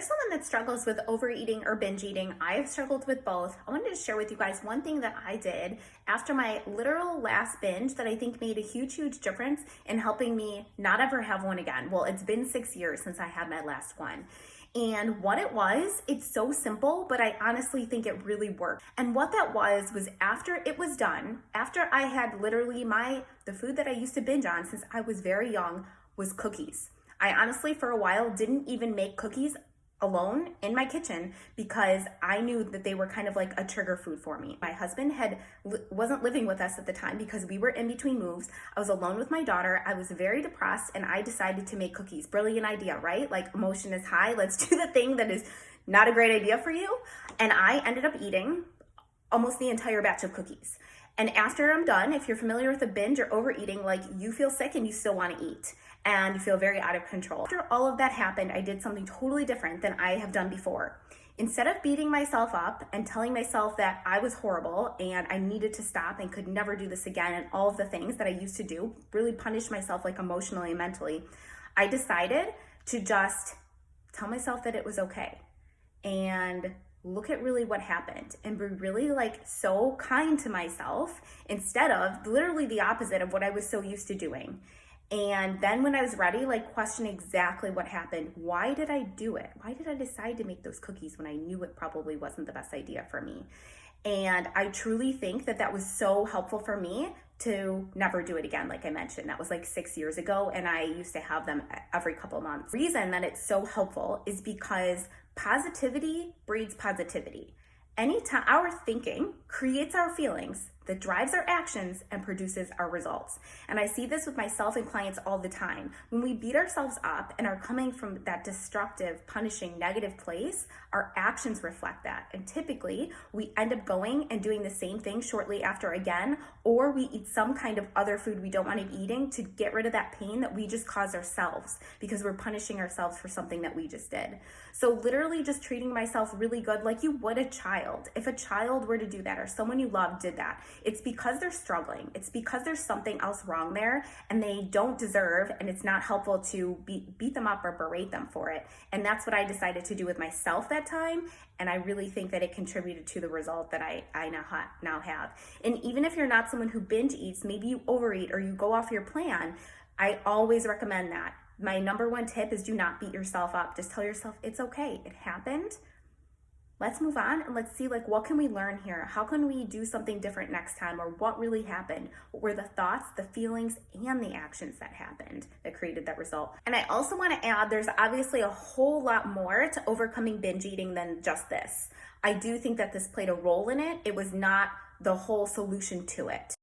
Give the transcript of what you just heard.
someone that struggles with overeating or binge eating, I've struggled with both. I wanted to share with you guys one thing that I did after my literal last binge that I think made a huge difference in helping me not ever have one again. Well, it's been 6 years since I had my last one. And what it was, it's so simple, but I honestly think it really worked. And what that was after it was done, after I had literally the food that I used to binge on since I was very young was cookies. I honestly, for a while, didn't even make cookies alone in my kitchen because I knew that they were kind of like a trigger food for me. My husband wasn't living with us at the time because we were in between moves. I was alone with my daughter. I was very depressed and I decided to make cookies. Brilliant idea, right? Like emotion is high. Let's do the thing that is not a great idea for you. And I ended up eating almost the entire batch of cookies. And after I'm done, if you're familiar with a binge or overeating, like you feel sick and you still want to eat and you feel very out of control. After all of that happened, I did something totally different than I have done before. Instead of beating myself up and telling myself that I was horrible and I needed to stop and could never do this again and all of the things that I used to do, really punish myself like emotionally and mentally, I decided to just tell myself that it was okay and look at really what happened and be really like so kind to myself instead of literally the opposite of what I was so used to doing. And then when I was ready, like question exactly what happened. Why did I do it? Why did I decide to make those cookies when I knew it probably wasn't the best idea for me? And I truly think that was so helpful for me to never do it again. Like I mentioned, that was like 6 years ago and I used to have them every couple months. The reason that it's so helpful is because positivity breeds positivity. Anytime our thinking creates our feelings that drives our actions and produces our results. And I see this with myself and clients all the time. When we beat ourselves up and are coming from that destructive, punishing, negative place, our actions reflect that. And typically we end up going and doing the same thing shortly after again, or we eat some kind of other food we don't want to be eating to get rid of that pain that we just caused ourselves because we're punishing ourselves for something that we just did. So literally just treating myself really good like you would a child. If a child were to do that or someone you love did that, it's because they're struggling. It's because there's something else wrong there and they don't deserve, and it's not helpful to beat them up or berate them for it. And that's what I decided to do with myself that time. And I really think that it contributed to the result that I now have. And even if you're not someone who binge eats, maybe you overeat or you go off your plan, I always recommend that. My number one tip is do not beat yourself up. Just tell yourself it's okay. It happened. Let's move on and let's see like what can we learn here? How can we do something different next time? Or what really happened? What were the thoughts, the feelings, and the actions that happened that created that result? And I also want to add, there's obviously a whole lot more to overcoming binge eating than just this. I do think that this played a role in it. It was not the whole solution to it.